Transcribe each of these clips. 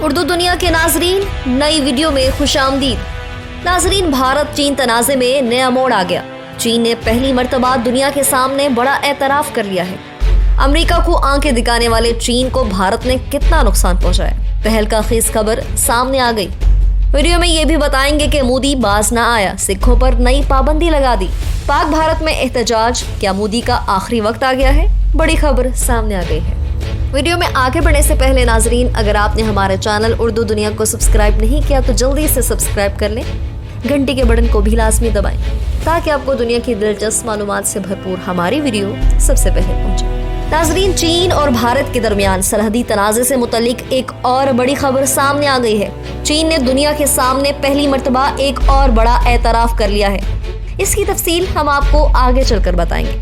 اردو دنیا کے ناظرین، نئی ویڈیو میں خوش آمدید۔ ناظرین، بھارت چین تنازع میں نیا موڑ آ گیا۔ چین نے پہلی مرتبہ دنیا کے سامنے بڑا اعتراف کر لیا ہے۔ امریکہ کو آنکھیں دکھانے والے چین کو بھارت نے کتنا نقصان پہنچایا، تہلکہ خیز خبر سامنے آ گئی۔ ویڈیو میں یہ بھی بتائیں گے کہ مودی باز نہ آیا، سکھوں پر نئی پابندی لگا دی۔ پاک بھارت میں احتجاج، کیا مودی کا آخری وقت آ گیا ہے؟ بڑی خبر سامنے آ گئی ہے۔ ویڈیو میں آگے بڑھنے سے پہلے ناظرین، اگر آپ نے ہمارے چینل اردو دنیا کو سبسکرائب نہیں کیا تو جلدی سے سبسکرائب کر لیں، گھنٹی کے بٹن کو بھی لازمی دبائیں تاکہ آپ کو دنیا کی دلچسپ معلومات سے بھرپور ہماری ویڈیو سب سے پہلے پہنچے۔ ناظرین، چین اور بھارت کے درمیان سرحدی تنازع سے متعلق ایک اور بڑی خبر سامنے آ گئی ہے۔ چین نے دنیا کے سامنے پہلی مرتبہ ایک اور بڑا اعتراف کر لیا ہے۔ اس کی تفصیل ہم آپ کو آگے چل کر بتائیں گے۔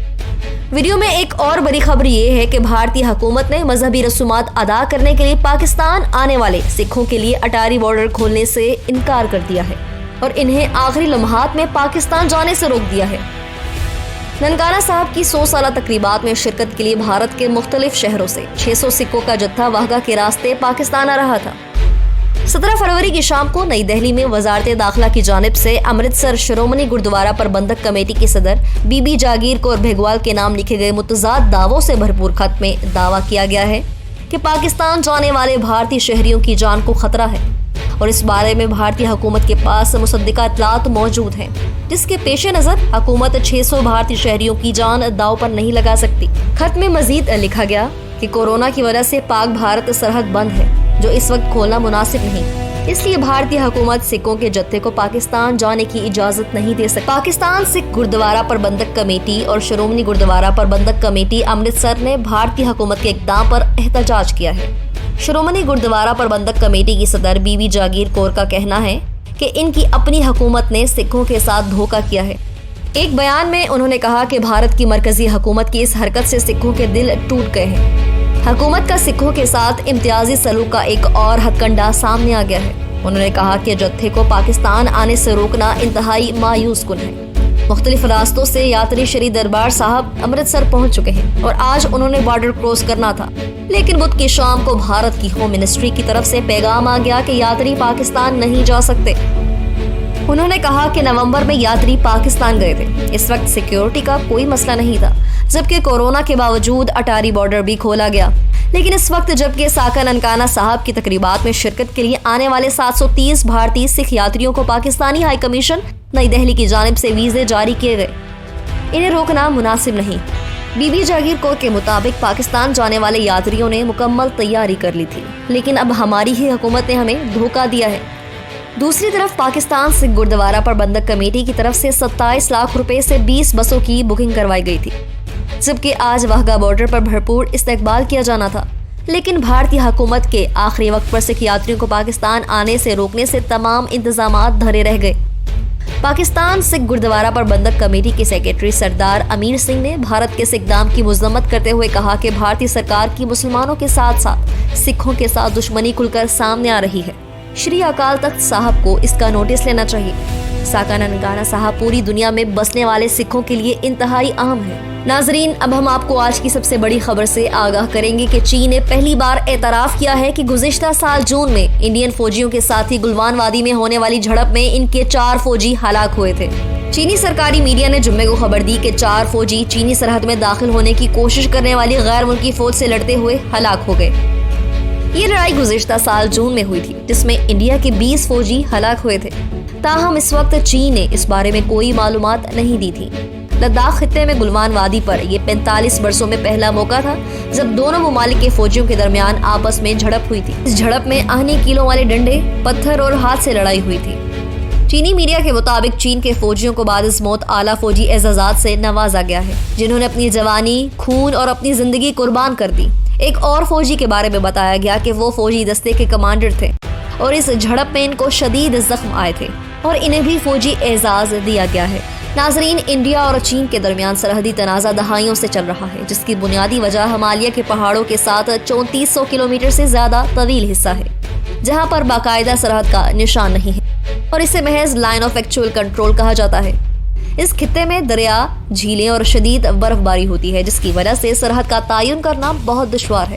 ویڈیو میں ایک اور بڑی خبر یہ ہے کہ بھارتی حکومت نے مذہبی رسومات ادا کرنے کے لیے پاکستان آنے والے سکھوں کے لیے اٹاری بارڈر کھولنے سے انکار کر دیا ہے اور انہیں آخری لمحات میں پاکستان جانے سے روک دیا ہے۔ ننکانہ صاحب کی 100 سالہ تقریبات میں شرکت کے لیے بھارت کے مختلف شہروں سے 600 سکھوں کا جتھا واہگہ کے راستے پاکستان آ رہا تھا۔ 17 فروری کی شام کو نئی دہلی میں وزارت داخلہ کی جانب سے امرتسر شرومنی گردوارہ پربندھک کمیٹی کے صدر بی بی جاگیر کور بھیگوال کے نام لکھے گئے متضاد دعووں سے بھرپور خط میں دعویٰ کیا گیا ہے کہ پاکستان جانے والے بھارتی شہریوں کی جان کو خطرہ ہے اور اس بارے میں بھارتی حکومت کے پاس مصدقہ اطلاعات موجود ہیں، جس کے پیش نظر حکومت 600 بھارتی شہریوں کی جان داؤ پر نہیں لگا سکتی۔ خط میں مزید لکھا گیا کہ کورونا کی وجہ سے پاک بھارت سرحد بند ہے، جو اس وقت کھولنا مناسب نہیں، اس لیے بھارتی حکومت سکھوں کے جتھے کو پاکستان جانے کی اجازت نہیں دے سکتی۔ پاکستان سکھ گردوارہ پربندھک کمیٹی اور شرومنی گردوارہ پربندھک کمیٹی امرتسر نے بھارتی حکومت کے اقدام پر احتجاج کیا ہے۔ شرومنی گردوارہ پربندھک کمیٹی کی صدر بی بی جاگیر کور کا کہنا ہے کہ ان کی اپنی حکومت نے سکھوں کے ساتھ دھوکہ کیا ہے۔ ایک بیان میں انہوں نے کہا کہ بھارت کی مرکزی حکومت کی اس حرکت سے سکھوں کے دل ٹوٹ گئے ہیں۔ حکومت کا سکھوں کے ساتھ امتیازی سلوک کا ایک اور ہتھ کنڈا سامنے آ گیا ہے۔ انہوں نے کہا کہ جتھے کو پاکستان آنے سے روکنا انتہائی مایوس کن ہے۔ مختلف راستوں سے یاتری شری دربار صاحب امرتسر پہنچ چکے ہیں اور آج انہوں نے بارڈر کراس کرنا تھا، لیکن بدھ کی شام کو بھارت کی ہوم منسٹری کی طرف سے پیغام آ گیا کہ یاتری پاکستان نہیں جا سکتے۔ انہوں نے کہا کہ نومبر میں یاتری پاکستان گئے تھے، اس وقت سیکیورٹی کا کوئی مسئلہ نہیں تھا، جبکہ کورونا کے باوجود اٹاری بارڈر بھی کھولا گیا۔ لیکن اس وقت جبکہ ساکا ننکانہ صاحب کی تقریبات میں شرکت کے لیے آنے والے 730 بھارتی سکھ یاتریوں کو پاکستانی ہائی کمیشن نئی دہلی کی جانب سے ویزے جاری کیے گئے، انہیں روکنا مناسب نہیں۔ بی بی جاگیر کور کے مطابق پاکستان جانے والے یاتریوں نے مکمل تیاری کر لی تھی، لیکن اب ہماری ہی حکومت نے ہمیں دھوکہ دیا ہے۔ دوسری طرف پاکستان سکھ گردوارہ پربندھک کمیٹی کی طرف سے 27 لاکھ روپے سے 20 بسوں کی بکنگ کروائی گئی تھی، جبکہ آج واہگہ بارڈر پر بھرپور استقبال کیا جانا تھا، لیکن بھارتی حکومت کے آخری وقت پر سکھ یاتریوں کو پاکستان آنے سے روکنے سے تمام انتظامات دھرے رہ گئے۔ پاکستان سکھ گردوارہ پربندھک کمیٹی کے سیکریٹری سردار امیر سنگھ نے بھارت کے اس اقدام کی مذمت کرتے ہوئے کہا کہ بھارتی سرکار کی مسلمانوں کے ساتھ ساتھ سکھوں کے ساتھ دشمنی کھل کر سامنے آ رہی ہے۔ شری اکال تخت صاحب کو اس کا نوٹس لینا چاہیے۔ ساکا ننکانہ صاحب پوری دنیا میں بسنے والے سکھوں کے لیے انتہائی اہم ہے۔ ناظرین، اب ہم آپ کو آج کی سب سے بڑی خبر سے آگاہ کریں گے کہ چین نے پہلی بار اعتراف کیا ہے کہ گزشتہ سال جون میں انڈین فوجیوں کے ساتھ ہی گلوان وادی میں ہونے والی جھڑپ میں ان کے 4 فوجی ہلاک ہوئے تھے۔ چینی سرکاری میڈیا نے جمعے کو خبر دی کہ 4 فوجی چینی سرحد میں داخل ہونے کی کوشش کرنے والی غیر ملکی فوج سے لڑتے ہوئے ہلاک ہو گئے۔ یہ لڑائی گزشتہ سال جون میں ہوئی تھی، جس میں انڈیا کے 20 فوجی ہلاک ہوئے تھے۔ تاہم اس وقت چین نے اس بارے میں کوئی معلومات نہیں دی تھی۔ لداخ خطے میں گلوان وادی پر یہ 45 برسوں میں پہلا موقع تھا جب دونوں ممالک کے فوجیوں کے درمیان آپس میں جھڑپ ہوئی تھی۔ اس جھڑپ میں آہنی کیلوں والے ڈنڈے، پتھر اور ہاتھ سے لڑائی ہوئی تھی۔ چینی میڈیا کے مطابق چین کے فوجیوں کو بعد از موت اعلیٰ فوجی اعزازات سے نوازا گیا ہے، جنہوں نے اپنی جوانی، خون اور اپنی زندگی قربان کر دی۔ ایک اور فوجی کے بارے میں بتایا گیا کہ وہ فوجی دستے کے کمانڈر تھے اور اس جھڑپ میں ان کو شدید زخم آئے تھے اور انہیں بھی فوجی اعزاز دیا گیا ہے۔ ناظرین، انڈیا اور چین کے درمیان سرحدی تنازع دہائیوں سے چل رہا ہے، جس کی بنیادی وجہ ہمالیہ کے پہاڑوں کے ساتھ 3400 کلومیٹر سے زیادہ طویل حصہ ہے، جہاں پر باقاعدہ سرحد کا نشان نہیں ہے اور اسے محض لائن آف ایکچوئل کنٹرول کہا جاتا ہے۔ اس خطے میں دریا، جھیلیں اور شدید برف باری ہوتی ہے، جس کی وجہ سے سرحد کا تعین کرنا بہت دشوار ہے۔